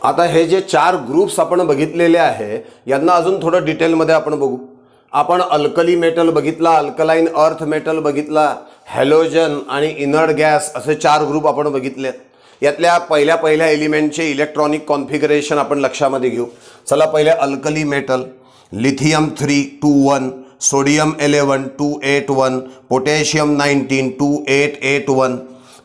आता हे जे 4 ग्रुप्स आपण बघितलेले आहे यांना अजून थोडं डिटेलमध्ये आपण बघू. आपण अल्कली मेटल बघितला, अल्कलाइन अर्थ मेटल बघितला, हॅलोजन आणि इनर्ट गॅस असे 4 ग्रुप आपण बघितले. यातल्या पहिल्या एलिमेंटचे इलेक्ट्रॉनिक कॉन्फिगरेशन आपण लक्षामध्ये घेऊ. चला पहिले alkali metal. Lithium 321, sodium 11 281, potassium 19 2881.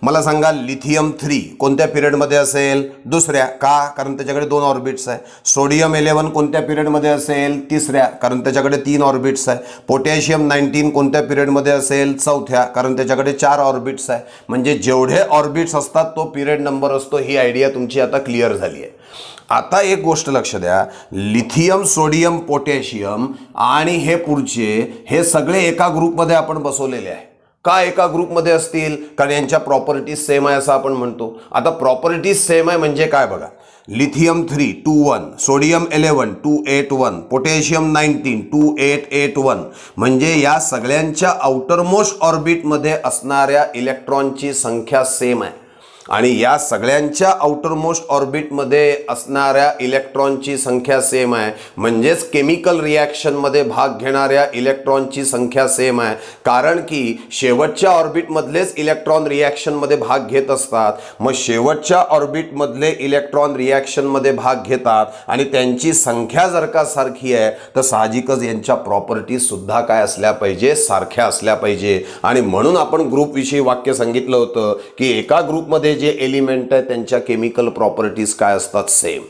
मला सांगा लिथियम 3 कोणत्या पिरियडमध्ये असेल? दुसऱ्या. का? कारण त्याच्याकडे 2 ऑर्बिट्स आहे. सोडियम 11 कोणत्या पिरियडमध्ये असेल? तिसऱ्या, कारण त्याच्याकडे 3 ऑर्बिट्स आहे. पोटॅशियम 19 कोणत्या पिरियडमध्ये असेल? चौथ्या, कारण त्याच्याकडे 4 ऑर्बिट्स आहे. म्हणजे जेवढे ऑर्बिट्स असतात तो पिरियड नंबर असतो. ही आयडिया तुमची आता क्लिअर झाली आहे. आता एक गोष्ट लक्ष द्या, लिथियम, सोडियम, पोटॅशियम आणि हे पुढचे हे सगळे एका ग्रुपमध्ये आपण बसवलेले आहे. का एका ग्रुपमध्ये असतील? कारण यांच्या प्रॉपर्टीज सेम आहे असं आपण म्हणतो. आता प्रॉपर्टीज सेम आहे म्हणजे काय बघा. Lithium 321, sodium 11 281, potassium 19 2881. म्हणजे या सगळ्यांच्या आउटरमोस्ट ऑर्बिटमध्ये असणाऱ्या इलेक्ट्रॉनची संख्या सेम आहे आणि या सगळ्यांच्या आउटरमोस्ट ऑर्बिटमध्ये असणाऱ्या इलेक्ट्रॉनची संख्या सेम आहे. म्हणजेच केमिकल रिॲक्शनमध्ये भाग घेणाऱ्या इलेक्ट्रॉनची संख्या सेम आहे. कारण की शेवटच्या ऑर्बिटमधलेच इलेक्ट्रॉन रिॲक्शनमध्ये भाग घेत असतात. मग शेवटच्या ऑर्बिटमधले इलेक्ट्रॉन रिॲक्शनमध्ये भाग घेतात आणि त्यांची संख्या जर का सारखी आहे तर साहजिकच यांच्या प्रॉपर्टीज सुद्धा काय असल्या पाहिजे? सारख्या असल्या पाहिजे. आणि म्हणून आपण ग्रुपविषयी वाक्य सांगितलं होतं की एका ग्रुपमध्ये जे एलिमेंट आहे त्यांच्या केमिकल प्रॉपर्टीज काय असतात? सेम.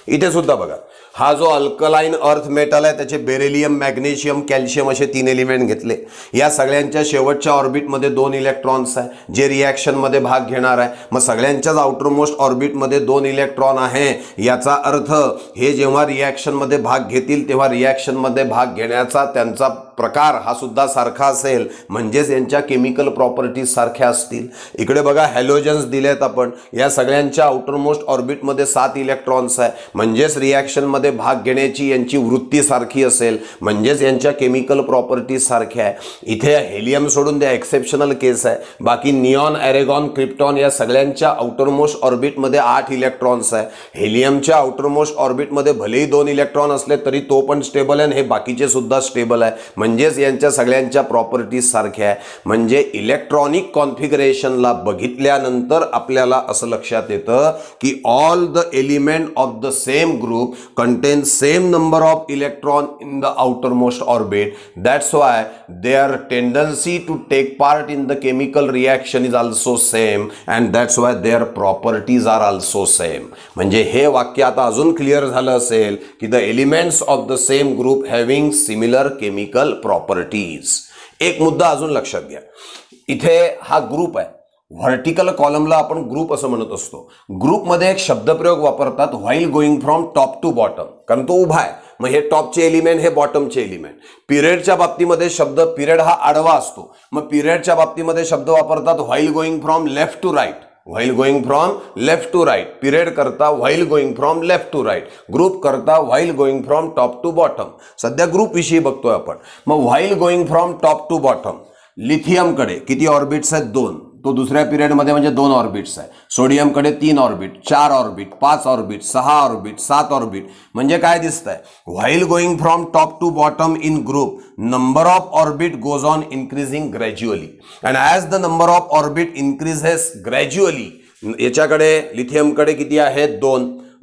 इथे सुद्धा बघा, हा जो अल्कलाइन अर्थ मेटल आहे त्याचे बेरिलियम, मॅग्नेशियम, कॅल्शियम असे 3 एलिमेंट घेतले. या सगळ्यांच्या शेवटच्या ऑर्बिटमध्ये 2 इलेक्ट्रॉन्स आहे जे रिॲक्शनमध्ये भाग घेणार आहे. मग सगळ्यांच्याच आउटरमोस्ट ऑर्बिटमध्ये 2 इलेक्ट्रॉन आहे. याचा अर्थ हे जेव्हा रिॲक्शनमध्ये भाग घेतील तेव्हा रिॲक्शनमध्ये भाग घेण्याचा त्यांचा प्रकार हा सुद्धा सारखा असेल. म्हणजेच यांच्या केमिकल प्रॉपर्टीज सारख्या असतील. इकडे बघा हॅलोजन्स दिलेत आपण. या सगळ्यांच्या आउटरमोस्ट ऑर्बिटमध्ये 7 इलेक्ट्रॉन्स आहे. म्हणजेच रिॲक्शनमध्ये भाग घेण्याची यांची वृत्ती सारखी असेल. म्हणजेच यांच्या केमिकल प्रॉपर्टीज सारख्या आहे. इथे हेलियम सोडून द्या, एक्सेप्शनल केस आहे. बाकी निऑन, एरेगॉन, क्रिप्टॉन या सगळ्यांच्या आउटरमोस्ट ऑर्बिटमध्ये 8 इलेक्ट्रॉन्स आहे. हेलियमच्या आउटरमोस्ट ऑर्बिटमध्ये भलेही 2 इलेक्ट्रॉन असले तरी तो पण स्टेबल आहे आणि हे बाकीचे सुद्धा स्टेबल आहे. म्हणजेच यांच्या सगळ्यांच्या प्रॉपर्टीज सारख्या आहे. म्हणजे इलेक्ट्रॉनिक कॉन्फिगरेशनला बघितल्यानंतर आपल्याला असं लक्षात येतं की all the element of the same group contain same number of electron in the outermost orbit. That's why their tendency to take part in the chemical reaction is also same and that's why their properties are also same. म्हणजे हे वाक्य आता अजून clear झालं असेल की the elements of the same group having similar chemical properties. एक मुद्दा अजून लक्षात घ्या. इथे हा ग्रुप आहे. व्हर्टिकल कॉलमला आपण ग्रुप असं म्हणत असतो. ग्रुपमध्ये एक शब्दप्रयोग वापरतात while going from top to bottom, कारण तो उभा आहे. मग हे टॉपचे एलिमेंट, हे बॉटमचे एलिमेंट. पिरियडच्या बाबतीमध्ये शब्द पिरियड हा आडवा असतो. मग पिरियडच्या बाबतीमध्ये शब्द वापरतात while going from left to right. While going from left to right. Period करता while going from left to right. Group करता while going from top to bottom. सध्या ग्रुप विषयी बघतोय आपण. मग while going from top to bottom, लिथियमकडे किती orbits आहेत? 2. तो दुसऱ्या पिरियडमध्ये म्हणजे 2 ऑर्बिट्स आहे. सोडियमकडे 3 orbit, 4 orbit, 5 orbit, 6 orbit, 7 orbit. म्हणजे काय दिसतंय? While going from top to bottom in group, number of orbit goes on increasing gradually and as the number of orbit increases gradually. याच्याकडे लिथियमकडे किती आहेत?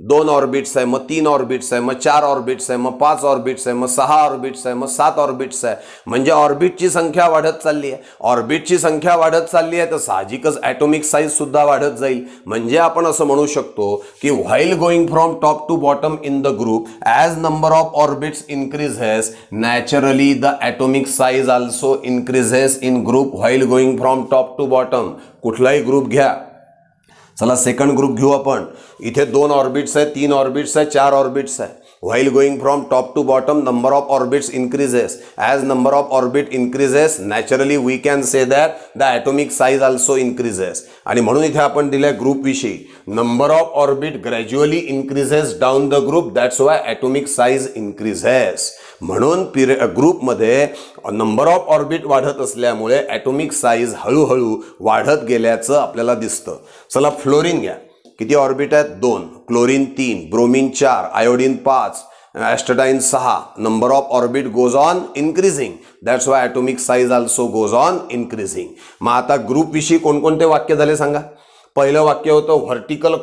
2 ऑर्बिट्स आहे, मग 3 ऑर्बिट्स आहे, मग 4 ऑर्बिट्स आहे, मग 5 ऑर्बिट्स आहे, मग 6 ऑर्बिट्स आहे, मग 7 ऑर्बिट्स आहे. म्हणजे ऑर्बिटची संख्या वाढत चालली आहे. ऑर्बिटची संख्या वाढत चालली आहे तर साहजिकच ॲटॉमिक साईज सुद्धा वाढत जाईल. म्हणजे आपण असं म्हणू शकतो की while going from top to bottom in the group as number of orbits increases naturally the atomic size also increases in group while going from top to bottom. कुठलाही ग्रुप घ्या. चला सेकंड ग्रुप घेऊ आपण. इथे 2 orbits आहे, 3 orbits आहे, 4 orbits आहे. While going from top to bottom, number of orbits increases. As number of orbit increases, naturally we can say that the atomic size also increases. आणि म्हणून इथे आपण दिले ग्रुप विषयी number of orbit gradually increases down the group. That's why atomic size increases. म्हणून ग्रुपमध्ये number of orbit वाढत असल्यामुळे ॲटॉमिक साईज हळूहळू वाढत गेल्याचं आपल्याला दिसतं. चला फ्लोरीन घ्या. किती ऑर्बिट आहेत? 2. Chlorine 3, bromine 4, iodine 5, ॲस्टेटाईन 6. Number of orbit goes on increasing. That's Y atomic size also goes on increasing. मग आता ग्रुपविषयी कोणकोणते वाक्य झाले सांगा. पहिलं वाक्य होतं व्हर्टिकल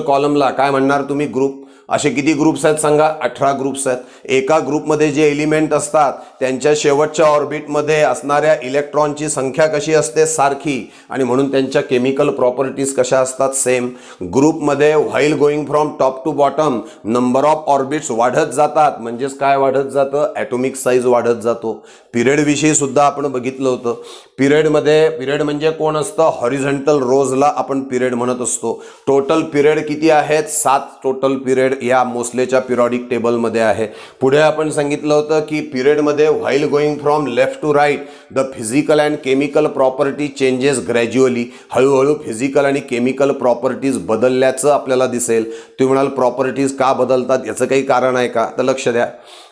कॉलमला काय म्हणणार तुम्ही? ग्रुप. असे किती ग्रुप्स आहेत सांगा? 18 ग्रुप्स आहेत. एका ग्रुपमध्ये जे एलिमेंट असतात त्यांच्या शेवटच्या ऑर्बिटमध्ये असणाऱ्या इलेक्ट्रॉनची संख्या कशी असते? सारखी. आणि म्हणून त्यांच्या केमिकल प्रॉपर्टीज कशा असतात? सेम. ग्रुपमध्ये while going from top to bottom number of orbits वाढत जातात. म्हणजेच काय वाढत जातं? ॲटॉमिक साईज वाढत जातो. पिरियड विषयी सुद्धा आपण बघितलं होतं. पिरियड म्हणजे कोण असतं? हॉरिझॉन्टल रोजला आपण पिरियड म्हणत असतो. टोटल पिरियड किती आहेत? 7 टोटल पिरियड या मोस्लेच्या पिरियडिक टेबलमध्ये आहे. पुढे आपण सांगितलं होतं की पिरियडमध्ये while going from left to right the physical and chemical property changes gradually. हळूहळू फिजिकल आणि केमिकल प्रॉपर्टीज बदलल्याचं आपल्याला दिसेल. तुम्ही म्हणाल प्रॉपर्टीज का बदलतात? याचं काही कारण आहे का? तर लक्ष द्या.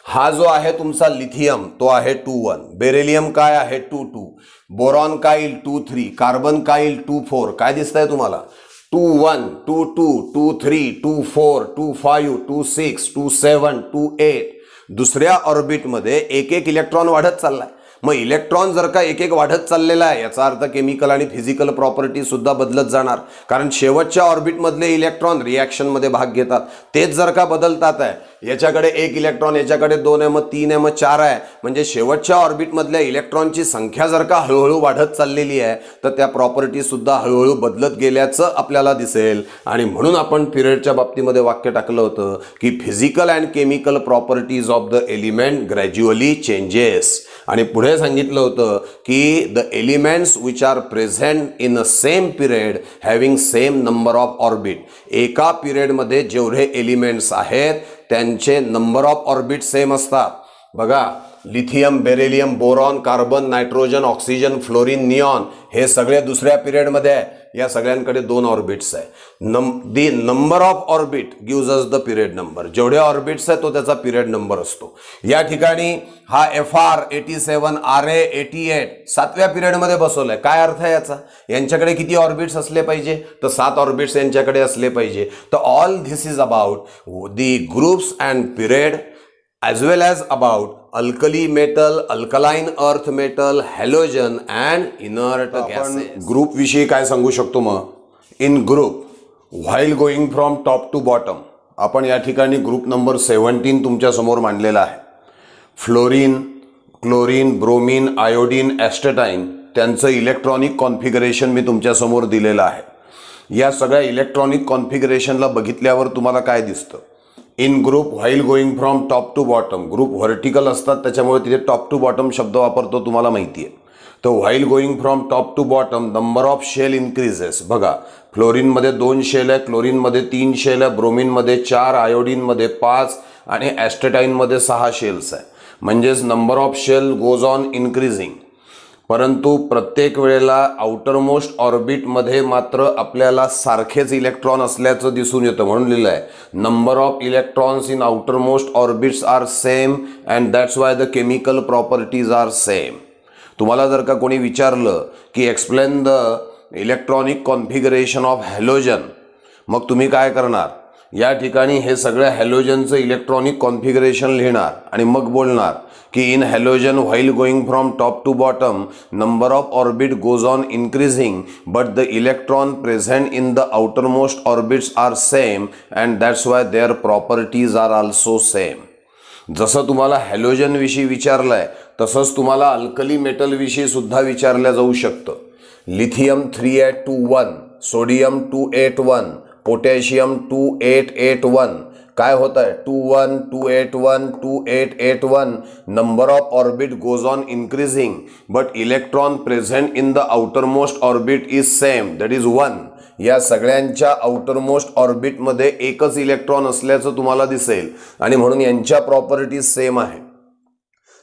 हा जो आहे तुमचा लिथियम तो आहे 2,1. बेरिलियम काय आहे? 2,2. बोरॉन काय येईल? 2,3. कार्बन काय येईल? 2,4. काय दिसतंय तुम्हाला? 2,1, 2,2, 2,3, 2,4, 2,5, 2,6, 2,7, 2,8. दुसऱ्या ऑर्बिटमध्ये एक इलेक्ट्रॉन वाढत चाललाय. मग इलेक्ट्रॉन जर का एक वाढत चाललेला आहे याचा अर्थ केमिकल आणि फिजिकल प्रॉपर्टी सुद्धा बदलत जाणार. कारण शेवटच्या ऑर्बिटमधले इलेक्ट्रॉन रिॲक्शनमध्ये भाग घेतात. तेच जर का बदलतात आहे, याच्याकडे 1 इलेक्ट्रॉन, याच्याकडे 2 आहे, मग 3 आहे, मग 4 आहे, म्हणजे शेवटच्या ऑर्बिटमधल्या इलेक्ट्रॉनची संख्या जर का हळूहळू वाढत चाललेली आहे तर त्या प्रॉपर्टी सुद्धा हळूहळू बदलत गेल्याचं आपल्याला दिसेल. आणि म्हणून आपण पिरियडच्या बाबतीमध्ये वाक्य टाकलं होतं की physical and chemical properties of the element gradually changes. आणि पुढे सांगितलं होतं की the elements which are present in a same period having same number of orbit. एका पिरियडमध्ये जेवढे एलिमेंट्स आहेत त्यांचे नंबर ऑफ ऑर्बिट सेम असतात. बघा, lithium, beryllium, boron, carbon, nitrogen, oxygen, fluorine, neon हे सगळे दुसऱ्या पिरियडमध्ये आहे. या सगळ्यांकडे 2 ऑर्बिट्स आहे. The number of orbit gives us the period number. जेवढे ऑर्बिट्स आहे तो त्याचा पिरियड नंबर असतो. या ठिकाणी हा FR 87, RA 88 7व्या पिरियडमध्ये बसवलाय. काय अर्थ आहे याचा? यांच्याकडे किती ऑर्बिट्स असले पाहिजे? तर 7 ऑर्बिट्स यांच्याकडे असले पाहिजे. तर all this is about the groups and period as well as about alkali metal, alkaline earth metal, halogen and inert gases. Group विषयी काय सांगू शकतो मग? In group while going from top to bottom. आपण या ठिकाणी ग्रुप नंबर 17 तुमच्या समोर मांडलेला आहे. फ्लोरीन, क्लोरीन, ब्रोमीन, आयोडीन, ॲस्टेटाईन त्यांचं इलेक्ट्रॉनिक कॉन्फिगरेशन मी तुमच्या समोर दिलेलं आहे. या सगळ्या इलेक्ट्रॉनिक कॉन्फिगरेशनला बघितल्यावर तुम्हाला काय दिसतं? In group while going from top to bottom. Group vertical असतात त्याच्यामुळे तिथे टॉप टू बॉटम शब्द वापरतो, तुम्हाला माहिती आहे. तर while going from top to bottom number of shell increases. बघा, फ्लोरीनमध्ये 2 शेल आहे, क्लोरीनमध्ये 3 शेल आहे, ब्रोमीनमध्ये 4, आयोडीनमध्ये 5 आणि ॲस्टेटाईनमध्ये 6 शेल्स आहे. म्हणजेच number of shell goes on increasing. परंतु प्रत्येक वेळेला आउटरमोस्ट ऑर्बिटमध्ये मात्र आपल्याला सारखेच इलेक्ट्रॉन असल्याचं दिसून येतं. म्हणून लिहिलं आहे number of electrons in outermost orbits are same and that's why the chemical properties are same. तुम्हाला जर का कोणी विचारलं की explain the electronic configuration of halogen, मग तुम्ही काय करणार? या ठिकाणी हे सगळ्या हॅलोजनचं इलेक्ट्रॉनिक कॉन्फिगरेशन लिहिणार आणि मग बोलणार की in halogen while going from top to bottom number of orbit goes on increasing but the electron present in the outermost orbits are same and that's why their properties are also same. जसं तुम्हाला halogen विषयी विचारलं आहे तसंच तुम्हाला alkali metal विषयी सुद्धा विचारलं जाऊ शकतं. Lithium 381, sodium 281, potassium 2881. काय होत आहे? 21, 281, 2881. Number of orbit goes on increasing but electron present in the outermost orbit is same, that is 1. या सगळ्यांच्या आउटरमोस्ट ऑर्बिटमध्ये एकच इलेक्ट्रॉन असल्याचं तुम्हाला दिसेल आणि म्हणून यांच्या प्रॉपर्टीज सेम आहे.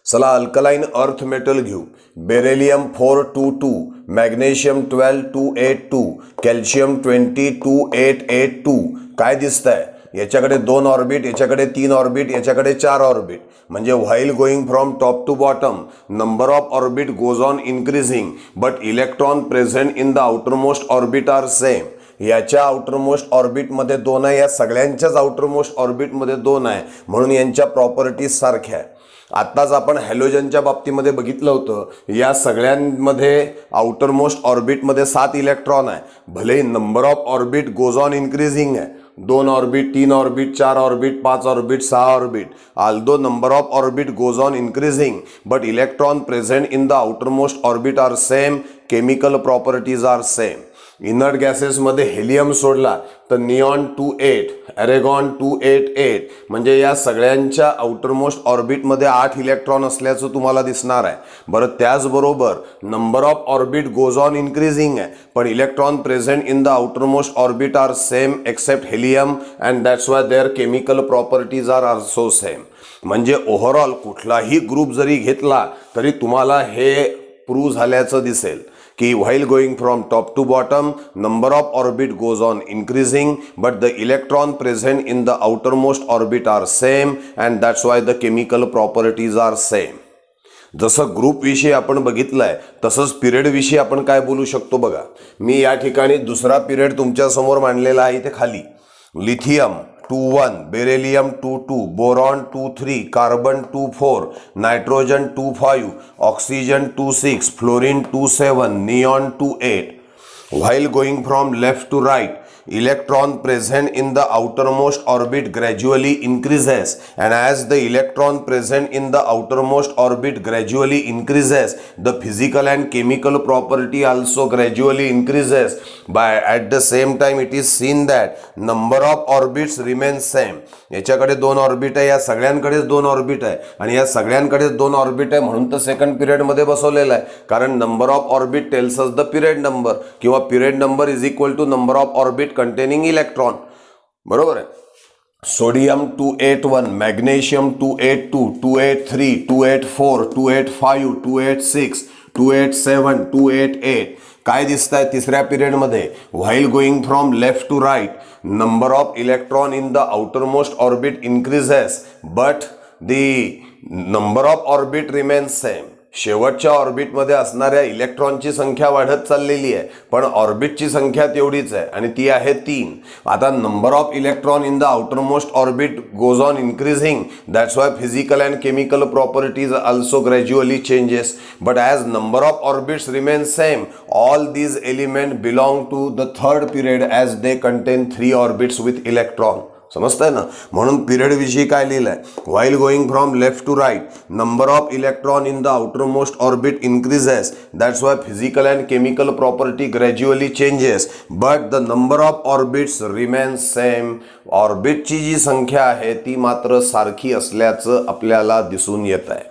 चला अल्कलाइन अर्थ मेटल घेऊ. Beryllium 422, magnesium 12282, calcium 22882. काय दिसतंय? याच्याकडे 2 ऑर्बिट, याच्याकडे 3 ऑर्बिट, याच्याकडे 4 ऑर्बिट. म्हणजे while going from top to bottom number of orbit goes on increasing but electron present in the outermost orbit are same. याच्या आउटरमोस्ट ऑर्बिटमध्ये 2 आहे, या सगळ्यांच्याच आउटरमोस्ट ऑर्बिटमध्ये 2 आहे, म्हणून यांच्या प्रॉपर्टीज सारख्या आहे. आत्ताच आपण हॅलोजनच्या बाबतीमध्ये बघितलं होतं, या सगळ्यांमध्ये आउटरमोस्ट ऑर्बिटमध्ये 7 इलेक्ट्रॉन आहे. भले number of orbit goes on increasing आहे, 2 orbit, 3 orbit, 4 orbit, 5 orbit, 6 orbit. Although number of orbit goes on increasing, but electron present in the outermost orbit are same, chemical properties are same. Inert गॅसेसमध्ये helium सोडला तर neon 28, अरेगॉन 288, म्हणजे या सगळ्यांच्या outermost ऑर्बिटमध्ये 8 electron असल्याचं तुम्हाला दिसणार आहे. बरं, त्याचबरोबर number of orbit goes on increasing आहे, पण electron present in the outermost orbit are same except helium, and that's why their chemical properties are also same. म्हणजे ओव्हरऑल कुठलाही ग्रुप जरी घेतला तरी तुम्हाला हे प्रूव्ह झाल्याचं दिसेल की while going from top to bottom, number of orbit goes on increasing, but the electron present in the outermost orbit are same, and that's why the chemical properties are same. जसं group विषयी आपण बघितलंय तसंच period विषयी आपण काय बोलू शकतो बघा. मी या ठिकाणी दुसरा पिरियड तुमच्या समोर मांडलेला आहे. इथे खाली lithium 2,1, beryllium 2,2, boron 2,3, carbon 2,4, nitrogen 2,5, oxygen 2,6, fluorine 2,7, neon 2,8. While going from left to right, electron present in the outermost orbit gradually increases, and as the electron present in the outermost orbit gradually increases, the physical and chemical property also gradually increases. By at the same time it is seen that number of orbits remains same. याच्याकडे 2 orbit आहे, या सगळ्यांकडेच 2 orbit आहे, आणि या सगळ्यांकडेच 2 orbit आहे म्हणून तर सेकंड पिरियड मध्ये बसवलेला आहे. कारण number of orbit tells us the period number, किंवा period number is equal to number of orbit containing electron. बरोबर आहे. Sodium 281, magnesium 282, 283, 284, 285, 286, 287, 288. काय दिसतंय तिसऱ्या पिरियड मध्ये? While going from left to right, number of electron in the outermost orbit increases, but the number of orbit remains same. शेवटच्या ऑर्बिटमध्ये असणाऱ्या इलेक्ट्रॉनची संख्या वाढत चाललेली आहे, पण ऑर्बिटची संख्या तेवढीच आहे, आणि ती आहे 3. आता number of electron in the outermost orbit goes on increasing, that's why physical and chemical properties also gradually changes. But as number of orbits remain same, all these element belong to the third period as they contain 3 orbits with electron. समजतंय ना? म्हणून period विषयी काय लिहिलंय? While going from left to right, number of electron in the outermost orbit increases, that's why physical and chemical property gradually changes, but the number of orbits remains same. ऑर्बिटची जी संख्या आहे ती मात्र सारखी असल्याचं आपल्याला दिसून येत आहे.